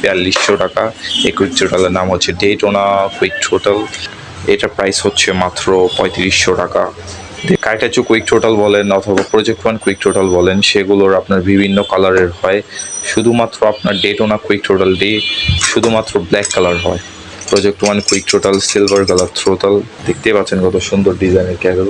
4200 টাকা। এই কুইক থ্রোটলের নাম হচ্ছে ডেটোনা কুইক থ্রোটল। এটার প্রাইস হচ্ছে মাত্র 3500 টাকা। কাইটাচু কুইক থ্রোটল বলেন অথবা প্রজেক্ট ওয়ান কুইক থ্রোটল বলেন, সেগুলোর আপনার বিভিন্ন কালারের হয়। শুধুমাত্র আপনার ডেটোনা কুইক থ্রোটলটি শুধুমাত্র ব্ল্যাক কালার হয়। Project one quick throttle silver colour throttle. দেখতে পাচ্ছেন কত সুন্দর ডিজাইনের ক্যাবেল।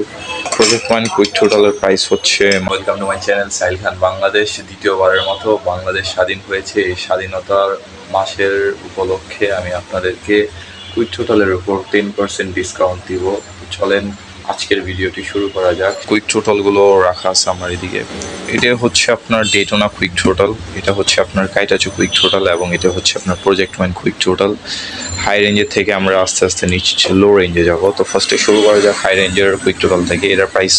প্রজেক্ট ওয়ান কুইক থ্রোটলের প্রাইস হচ্ছে। Welcome to my channel Sahil Khan Bangladesh. দ্বিতীয়বারের মতো বাংলাদেশ স্বাধীন হয়েছে। এই স্বাধীনতার মাসের উপলক্ষে আমি আপনাদেরকে কুইক থ্রোটলের উপর 10% ডিসকাউন্ট দিব। চলেন আজকের ভিডিওটি শুরু করা যাক। কুইক থ্রোটলগুলো রাখা আছে আমার এদিকে। এটা হচ্ছে আপনার ডেটোনা কুইক থ্রোটল, এটা হচ্ছে আপনার কাইটাচু কুইক থ্রোটল এবং এটা হচ্ছে আপনার project one quick throttle. High রেঞ্জের থেকে আমরা আস্তে আস্তে নিচে লো রেঞ্জে যাব। তো ফার্স্টে শুরু করা যাক হাই রেঞ্জের কুইক থ্রোটল থেকে। এটার প্রাইস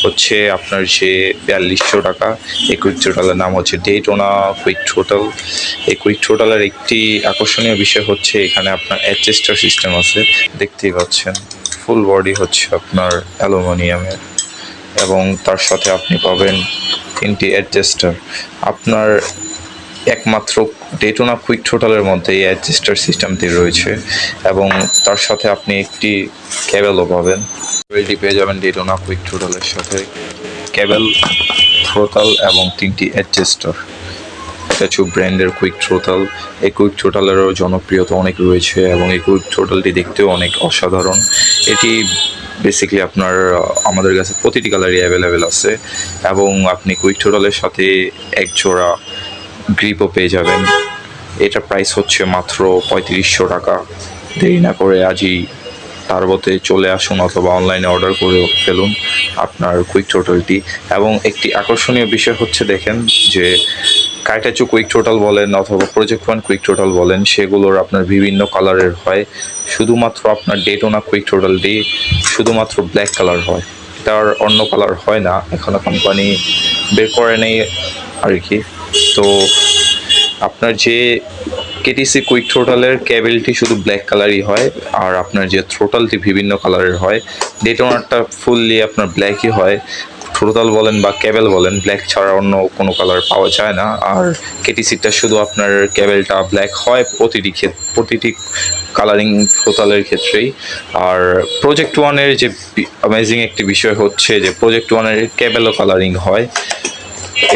হচ্ছে আপনার 4200 টাকা। এই কুইক থ্রোটলের নাম হচ্ছে ডেটোনা কুইক থ্রোটল। এই কুইক থ্রোটলের একটি আকর্ষণীয় বিষয় হচ্ছে এখানে আপনার অ্যাডজাস্টার সিস্টেম আছে, দেখতেই পাচ্ছেন। ফুল বডি হচ্ছে আপনার অ্যালুমিনিয়ামের এবং তার সাথে আপনি পাবেন 3টি অ্যাডজাস্টার। আপনার একমাত্র ডেটোনা কুইক থ্রোটলের মধ্যে এই অ্যাডজাস্টার সিস্টেমটি রয়েছে এবং তার সাথে আপনি একটি ক্যাবেলও পাবেন। কেবেলটি পেয়ে যাবেন ডেটোনা কুইক থ্রোটলের সাথে, ক্যাবেল, থ্রোটল এবং 3টি অ্যাডজাস্টার। কাইটাচু ব্র্যান্ডের কুইক থ্রোটল। এই কুইক থ্রোটলেরও জনপ্রিয়তা অনেক রয়েছে এবং এই কুইক থ্রোটলটি দেখতেও অনেক অসাধারণ। এটি বেসিক্যালি আপনার আমাদের কাছে প্রতিটি কালারই অ্যাভেলেবেল আছে এবং আপনি কুইক থ্রোটলের সাথে এক জোড়া গ্রিপও পেয়ে যাবেন। এটার প্রাইস হচ্ছে মাত্র 3500 টাকা। দেরি না করে আজই তারবতে চলে আসুন অথবা অনলাইনে অর্ডার করে ফেলুন আপনার কুইক থ্রোটলটি। এবং একটি আকর্ষণীয় বিষয় হচ্ছে দেখেন যে কাইটাচু কুইক থ্রোটল বলেন অথবা প্রজেক্ট ওয়ান কুইক থ্রোটল বলেন, সেগুলোর আপনার বিভিন্ন কালারের হয়। শুধুমাত্র আপনার ডেটোনা কুইক থ্রোটলটি শুধুমাত্র ব্ল্যাক কালার হয়, এটার অন্য কালার হয় না, এখনও কোম্পানি বের করে নেই আর কি। তো আপনার যে কেটিসি কুইক থ্রোটলের ক্যাবেলটি শুধু ব্ল্যাক কালারই হয় আর আপনার যে থ্রোটলটি বিভিন্ন কালারের হয়। ডেটোনারটা ফুললি আপনার ব্ল্যাকই হয়। থ্রোটল বলেন বা ক্যাবেল বলেন, ব্ল্যাক ছাড়া অন্য কোনো কালার পাওয়া যায় না। আর কেটিসিটা শুধু আপনার ক্যাবেলটা ব্ল্যাক হয় প্রতিটি কালারিং থ্রোটলের ক্ষেত্রেই। আর প্রজেক্ট ওয়ানের যে অ্যামেজিং একটি বিষয় হচ্ছে যে প্রজেক্ট ওয়ানের ক্যাবেলও কালারিং হয়।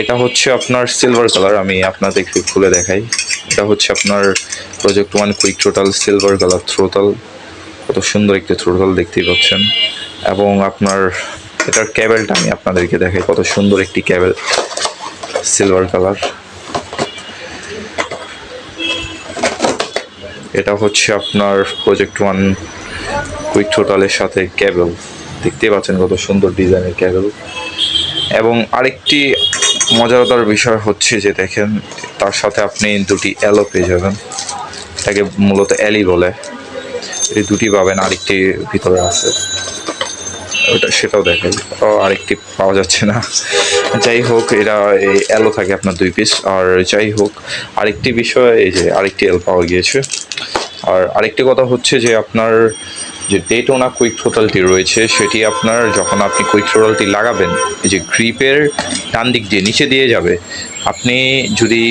এটা হচ্ছে আপনার সিলভার কালার, আমি আপনাদেরকে খুলে দেখাই। এটা হচ্ছে আপনার project one quick throttle silver colour throttle. কত সুন্দর একটি থ্রোটল দেখতেই পাচ্ছেন। এবং আপনার এটার ক্যাবেলটা আমি আপনাদেরকে দেখাই, কত সুন্দর একটি ক্যাবেল, সিলভার কালার। এটা হচ্ছে আপনার প্রজেক্ট ওয়ান কুইক থ্রোটলের সাথে ক্যাবেল, দেখতেই পাচ্ছেন কত সুন্দর ডিজাইনের ক্যাবেল। এবং আরেকটি মজাদার বিষয় হচ্ছে যে দেখেন তার সাথে আপনি দুটি অ্যালো পেয়ে যাবেন, এটাকে মূলত অ্যালি বলে। এই দুটি পাবেন, আরেকটি ভিতরে আছে ওটা, সেটাও দেখেন। আরেকটি পাওয়া যাচ্ছে না, যাই হোক এরা এই অ্যালো থাকে আপনার 2 পিস। আর যাই হোক আরেকটি বিষয়, এই যে আরেকটি অ্যালো পাওয়া গিয়েছে। আর আরেকটি কথা হচ্ছে যে আপনার যে ডেটোনা কুইক থ্রোটলটি রয়েছে সেটি আপনার যখন আপনি কুইক থ্রোটলটি লাগাবেন, এই যে গ্রিপের ডান দিক দিয়ে নিচে দিয়ে যাবে। আপনি যদি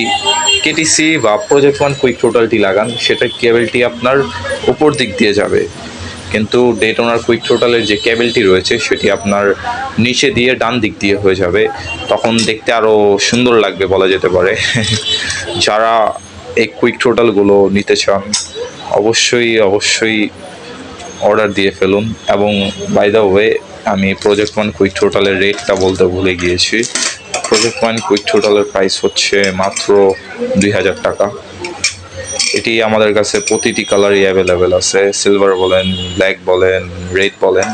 কেটিসি বা প্রজেক্ট ওয়ান কুইক থ্রোটলটি লাগান সেটার কেবেলটি আপনার উপর দিক দিয়ে যাবে, কিন্তু ডেটোনার কুইক থ্রোটলের যে কেবেলটি রয়েছে সেটি আপনার নিচে দিয়ে ডান দিক দিয়ে হয়ে যাবে। তখন দেখতে আরও সুন্দর লাগবে বলা যেতে পারে। যারা এই কুইক থ্রোটলগুলো নিতে চান অবশ্যই অর্ডার দিয়ে ফেলুন। এবং বাই দ্য ওয়ে আমি প্রজেক্ট ওয়ান কুইক থ্রোটলের রেটটা বলতে ভুলে গিয়েছি। প্রজেক্ট ওয়ান কুইক থ্রোটলের প্রাইস হচ্ছে মাত্র 2000 টাকা। এটি আমাদের কাছে প্রতিটি কালারই অ্যাভেলেবেল আছে, সিলভার বলেন, ব্ল্যাক বলেন, রেড বলেন,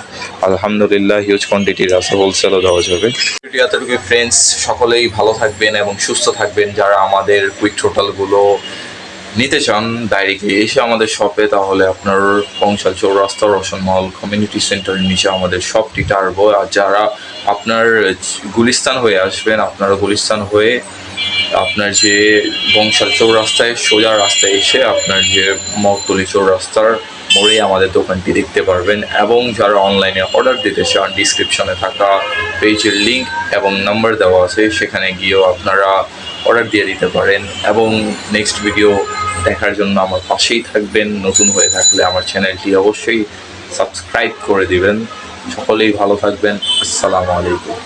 আলহামদুলিল্লাহ হিউজ কোয়ান্টিটির আছে, হোলসেলও দেওয়া যাবে। এতটুকু ফ্রেন্ডস, সকলেই ভালো থাকবেন এবং সুস্থ থাকবেন। যারা আমাদের কুইক থ্রোটলগুলো নিতে চান ডাইরেক্টলি এসে আমাদের শপে, তাহলে আপনার কংসাল চৌরাস্তা রওশন মহল কমিউনিটি সেন্টারের নিচে আমাদের শপটি টারবো। আর যারা আপনার গুলিস্তান হয়ে আসবেন, আপনারা গুলিস্তান হয়ে আপনার যে বংশাল চৌরাস্তায় সোজা রাস্তায় এসে আপনার যে মগতলি চৌরাস্তার মোড়ে আমাদের দোকানটি দেখতে পারবেন। এবং যারা অনলাইনে অর্ডার দিতে চান, ডিসক্রিপশনে থাকা পেজের লিঙ্ক এবং নাম্বার দেওয়া আছে, সেখানে গিয়েও আপনারা অর্ডার দিয়ে দিতে পারেন। এবং নেক্সট ভিডিও দেখার জন্য আমার পাশেই থাকবেন। নতুন হয়ে থাকলে আমার চ্যানেলটি অবশ্যই সাবস্ক্রাইব করে দিবেন। সকলেই ভালো থাকবেন। আসসালামু আলাইকুম।